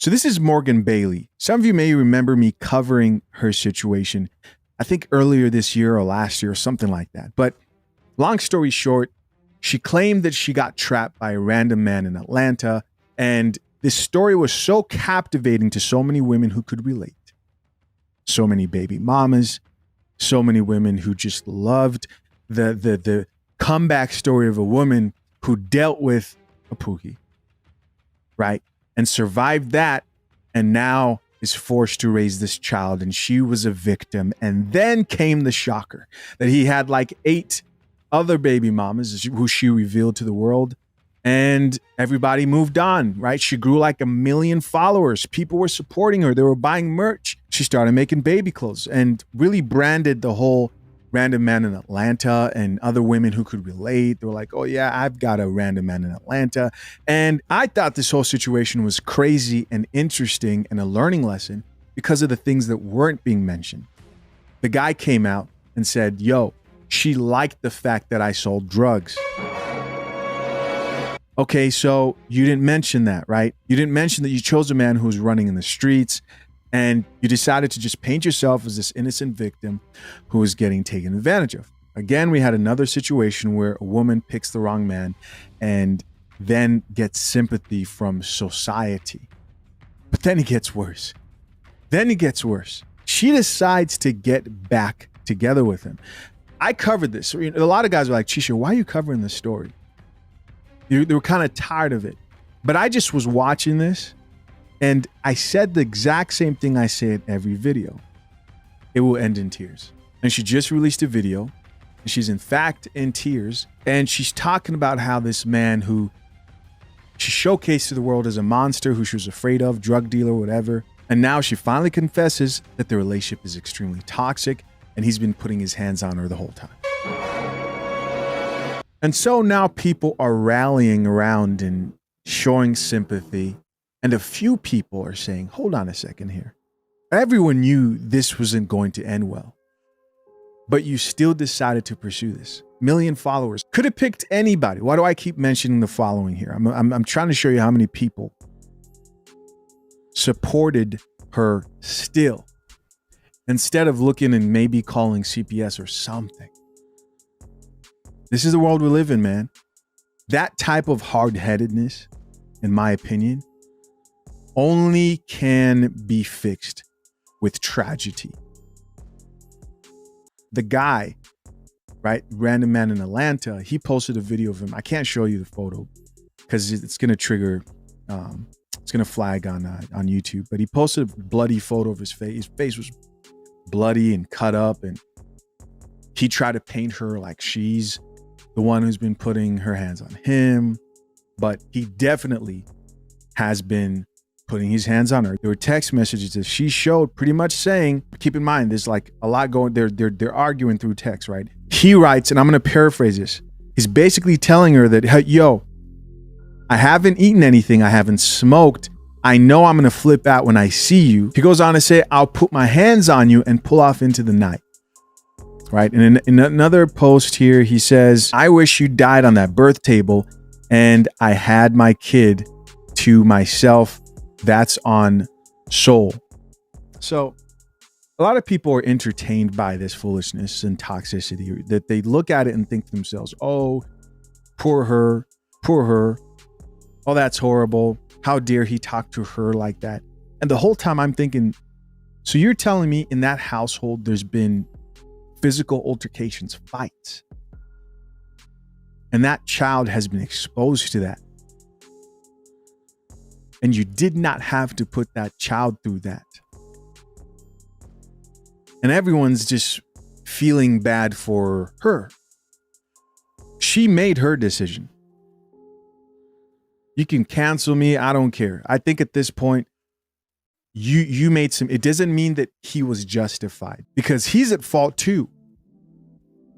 So this is Morgan Bailey. Some of you may remember me covering her situation, I think earlier this year or last year or something like that. But long story short, she claimed that she got trapped by a random man in Atlanta. And this story was so captivating to so many women who could relate. So many baby mamas, so many women who just loved the comeback story of a woman who dealt with a Pookie, right? And survived that, and now is forced to raise this child, and she was a victim. And then came the shocker that he had like 8 other baby mamas who she revealed to the world, and everybody moved on, right? She grew like 1 million followers. People were supporting her. They were buying merch. She started making baby clothes and really branded the whole random man in Atlanta, and other women who could relate. They were like, oh yeah, I've got a random man in Atlanta. And I thought this whole situation was crazy and interesting and a learning lesson because of the things that weren't being mentioned. The guy came out and said, yo, she liked the fact that I sold drugs. Okay, so you didn't mention that, right? You didn't mention that you chose a man who was running in the streets, and you decided to just paint yourself as this innocent victim who was getting taken advantage of. Again, we had another situation where a woman picks the wrong man and then gets sympathy from society. But then it gets worse. She decides to get back together with him. I covered this. A lot of guys were like, Chisha, why are you covering this story? They were kind of tired of it. But I just was watching this, and I said the exact same thing I say in every video. It will end in tears. And she just released a video. And she's in fact in tears. And she's talking about how this man who she showcased to the world as a monster who she was afraid of, drug dealer, whatever. And now she finally confesses that the relationship is extremely toxic, and he's been putting his hands on her the whole time. And so now people are rallying around and showing sympathy. And a few people are saying, hold on a second here. Everyone knew this wasn't going to end well, but you still decided to pursue this. 1 million followers. Could have picked anybody. Why do I keep mentioning the following here? I'm trying to show you how many people supported her still, instead of looking and maybe calling CPS or something. This is the world we live in, man. That type of hard-headedness, in my opinion, only can be fixed with tragedy. The guy, right, random man in Atlanta, he posted a video of him. I can't show you the photo because it's going to trigger, it's going to flag on YouTube. But he posted a bloody photo of his face. His face was bloody and cut up, and he tried to paint her like she's the one who's been putting her hands on him. But he definitely has been putting his hands on her. There were text messages that she showed pretty much saying, keep in mind, there's like a lot going, they're arguing through text, right? He writes, and I'm going to paraphrase this. He's basically telling her that, hey, yo, I haven't eaten anything. I haven't smoked. I know I'm going to flip out when I see you. He goes on to say, I'll put my hands on you and pull off into the night. Right. And in another post here, he says, I wish you died on that birth table and I had my kid to myself. That's on Soul. So a lot of people are entertained by this foolishness and toxicity, that they look at it and think to themselves, oh, poor her. Oh, that's horrible. How dare he talk to her like that? And the whole time I'm thinking, so you're telling me in that household there's been physical altercations, fights, and that child has been exposed to that, and you did not have to put that child through that, and everyone's just feeling bad for her. She made her decision. You can cancel me, I don't care. I think at this point, you made some, it doesn't mean that he was justified, because he's at fault too,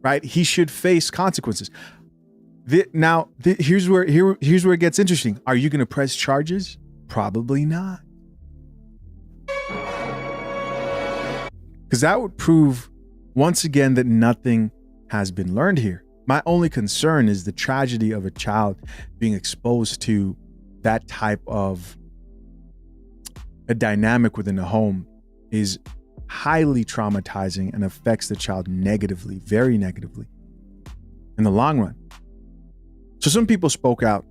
right? He should face consequences. Here's where it gets interesting. Are you going to press charges? Probably not. Because that would prove once again that nothing has been learned here. My only concern is the tragedy of a child being exposed to that type of a dynamic within the home is highly traumatizing and affects the child negatively, very negatively in the long run. So some people spoke out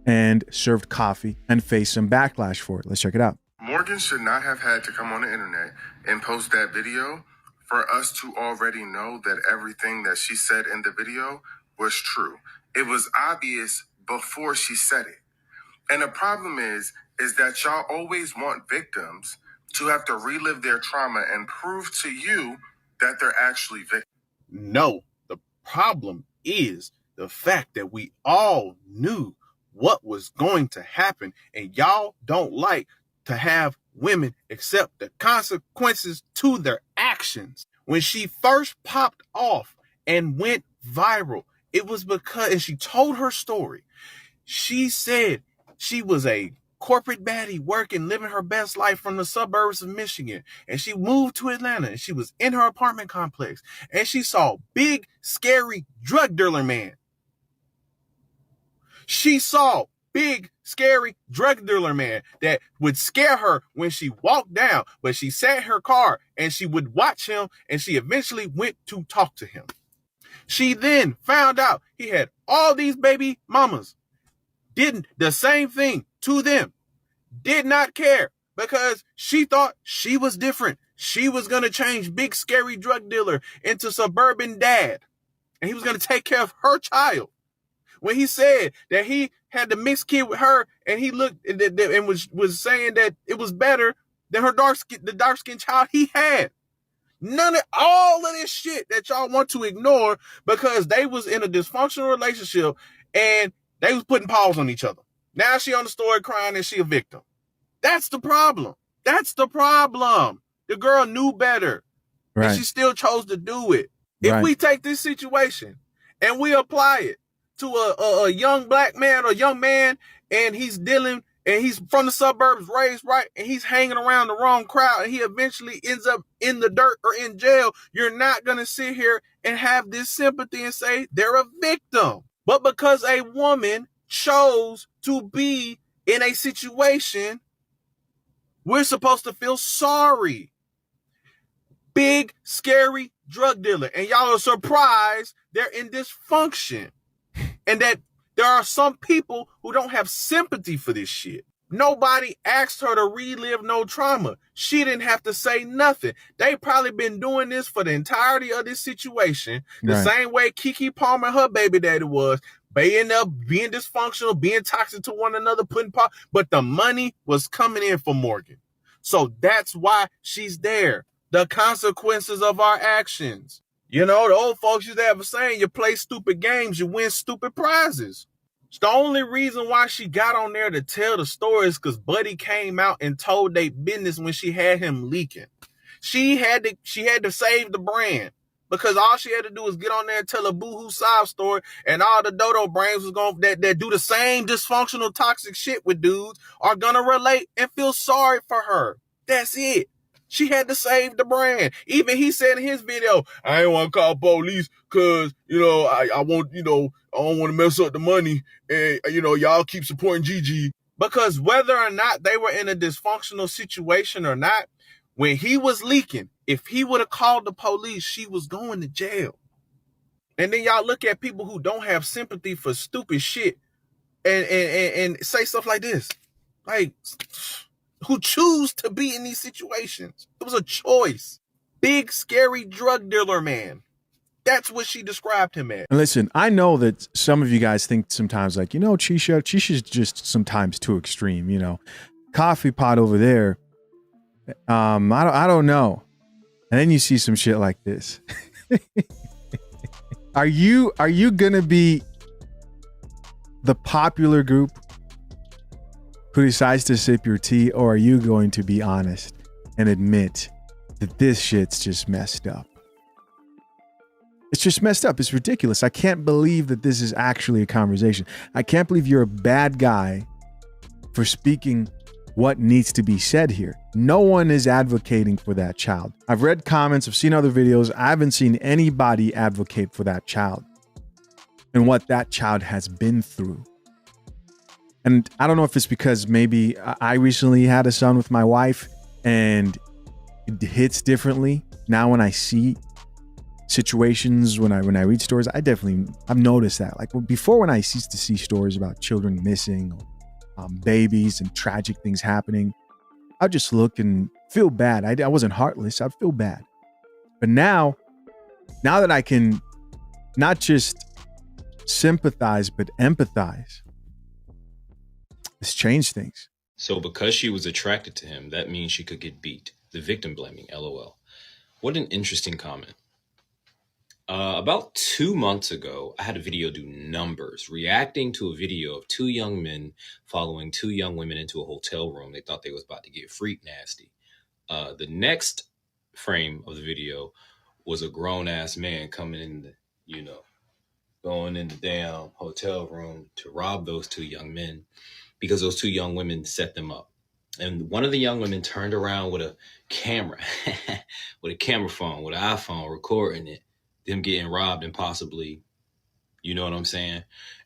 and served coffee and faced some backlash for it. Let's check it out. Morgan should not have had to come on the internet and post that video for us to already know that everything that she said in the video was true. It was obvious before she said it. And the problem is that y'all always want victims to have to relive their trauma and prove to you that they're actually victims. No, the problem is the fact that we all knew what was going to happen, and y'all don't like to have women accept the consequences to their actions. When she first popped off and went viral, it was because, and she told her story, she said she was a corporate baddie working, living her best life from the suburbs of Michigan. And she moved to Atlanta and she was in her apartment complex and she saw big, scary drug dealer man. She saw big, scary drug dealer man that would scare her when she walked down, but she sat in her car and she would watch him and she eventually went to talk to him. She then found out he had all these baby mamas, did the same thing to them, did not care because she thought she was different. She was going to change big, scary drug dealer into suburban dad, and he was going to take care of her child. When he said that he had the mixed kid with her and he looked and was saying that it was better than the dark-skinned child he had. None of all of this shit that y'all want to ignore because they was in a dysfunctional relationship and they was putting paws on each other. Now she on the story crying and she a victim. That's the problem. That's the problem. The girl knew better. Right. And she still chose to do it. If we take this situation and we apply it to a young black man or young man and he's dealing and he's from the suburbs, raised right, and he's hanging around the wrong crowd and he eventually ends up in the dirt or in jail, you're not going to sit here and have this sympathy and say they're a victim. But because a woman chose to be in a situation, we're supposed to feel sorry. Big, scary drug dealer. And y'all are surprised they're in dysfunction. And that there are some people who don't have sympathy for this shit. Nobody asked her to relive no trauma. She didn't have to say nothing. They probably been doing this for the entirety of this situation. The same way Keke Palmer and her baby daddy was. They end up being dysfunctional, being toxic to one another, but the money was coming in for Morgan. So that's why she's there. The consequences of our actions. You know, the old folks used to have a saying, you play stupid games, you win stupid prizes. It's the only reason why she got on there to tell the story is because Buddy came out and told they business when she had him leaking. She had to save the brand because all she had to do was get on there and tell a boohoo sob story, and all the dodo brains was going that do the same dysfunctional toxic shit with dudes are gonna relate and feel sorry for her. That's it. She had to save the brand. Even he said in his video, I ain't want to call police because, I want, I don't want to mess up the money. And, y'all keep supporting Gigi. Because whether or not they were in a dysfunctional situation or not, when he was leaking, if he would have called the police, she was going to jail. And then y'all look at people who don't have sympathy for stupid shit and say stuff like this. Like, who choose to be in these situations. It was a choice. Big, scary drug dealer man. That's what she described him as. And listen, I know that some of you guys think sometimes like, Chisha's just sometimes too extreme, Coffee pot over there. I don't know. And then you see some shit like this. Are you gonna be the popular group who decides to sip your tea, or are you going to be honest and admit that this shit's just messed up? It's just messed up. It's ridiculous. I can't believe that this is actually a conversation. I can't believe you're a bad guy for speaking what needs to be said here. No one is advocating for that child. I've read comments, I've seen other videos. I haven't seen anybody advocate for that child and what that child has been through. And I don't know if it's because maybe I recently had a son with my wife and it hits differently. Now when I see situations, when I read stories, I've noticed that. Like before, when I used to see stories about children missing, babies and tragic things happening, I'd just look and feel bad. I wasn't heartless. I'd feel bad. But now that I can not just sympathize, but empathize, it's changed things. So because she was attracted to him, that means she could get beat. The victim blaming, LOL. What an interesting comment. About 2 months ago, I had a video do numbers, reacting to a video of 2 young men following 2 young women into a hotel room. They thought they was about to get freak nasty. The next frame of the video was a grown-ass man coming in, going in the damn hotel room to rob those 2 young men because those 2 young women set them up. And one of the young women turned around with a camera, with a camera phone, with an iPhone, recording it, them getting robbed and possibly, you know what I'm saying?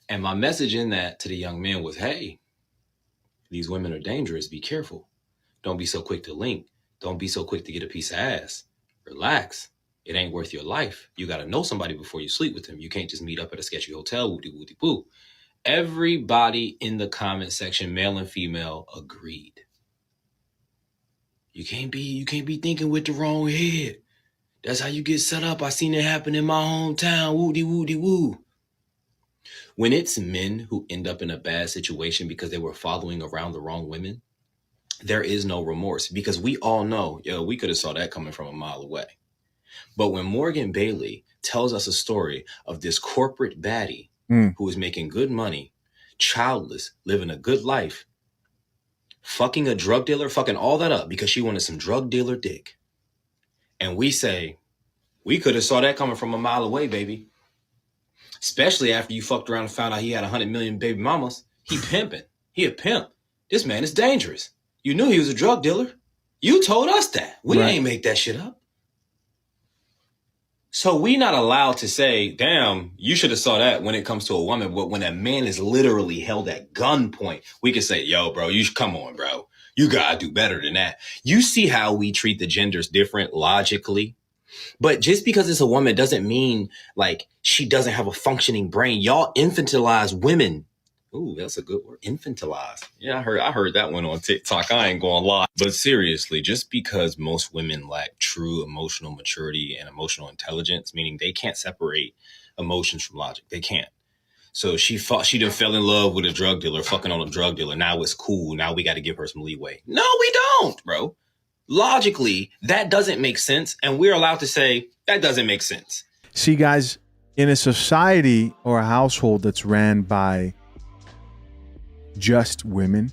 And my message in that to the young man was, hey, these women are dangerous. Be careful. Don't be so quick to link. Don't be so quick to get a piece of ass. Relax. It ain't worth your life. You got to know somebody before you sleep with them. You can't just meet up at a sketchy hotel, woody-woody-boo. Everybody in the comment section, male and female, agreed. You can't be thinking with the wrong head. That's how you get set up. I seen it happen in my hometown. Woody-woody-woo. When it's men who end up in a bad situation because they were following around the wrong women, there is no remorse because we all know, we could have saw that coming from a mile away. But when Morgan Bailey tells us a story of this corporate baddie who is making good money, childless, living a good life, fucking a drug dealer, fucking all that up because she wanted some drug dealer dick. And we say, we could have saw that coming from a mile away, baby. Especially after you fucked around and found out he had 100 million baby mamas. He pimping. He a pimp. This man is dangerous. You knew he was a drug dealer. You told us that. We ain't make that shit up. So we not allowed to say, damn, you should have saw that when it comes to a woman. But when a man is literally held at gunpoint, we can say, yo, bro, come on, bro. You gotta do better than that. You see how we treat the genders different logically? But just because it's a woman doesn't mean like she doesn't have a functioning brain. Y'all infantilize women. Ooh, that's a good word. Infantilize. Yeah, I heard that one on TikTok. I ain't going to lie. But seriously, just because most women lack true emotional maturity and emotional intelligence, meaning they can't separate emotions from logic. They can't. So she done fell in love with a drug dealer, fucking on a drug dealer. Now it's cool. Now we got to give her some leeway. No, we don't, bro. Logically, that doesn't make sense. And we're allowed to say that doesn't make sense. See, guys, in a society or a household that's ran by just women,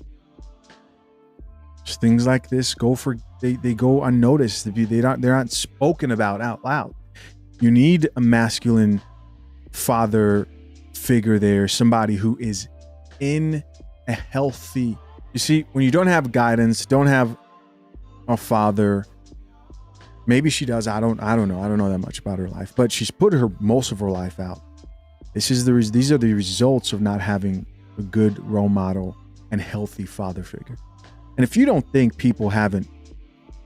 things like this they go unnoticed. They're not spoken about out loud. You need a masculine father figure there, somebody who is in a healthy. You see, when you don't have guidance, don't have a father. Maybe she does. I don't know. I don't know that much about her life, but she's put most of her life out. These are the results of not having a good role model and healthy father figure. And if you don't think people haven't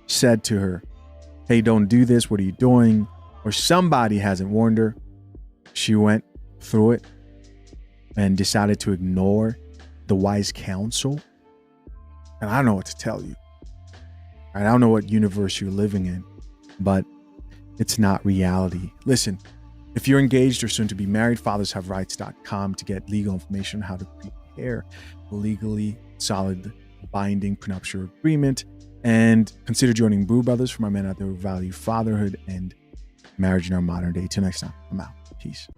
said to her, hey, don't do this, what are you doing? Or somebody hasn't warned her, she went through it and decided to ignore the wise counsel. And I don't know what to tell you. I don't know what universe you're living in, but it's not reality. Listen, if you're engaged or soon to be married, fathershaverights.com to get legal information on how to prepare a legally solid binding prenuptial agreement, and consider joining Brew Brothers for my men out there who value fatherhood and marriage in our modern day. Till next time, I'm out. Peace.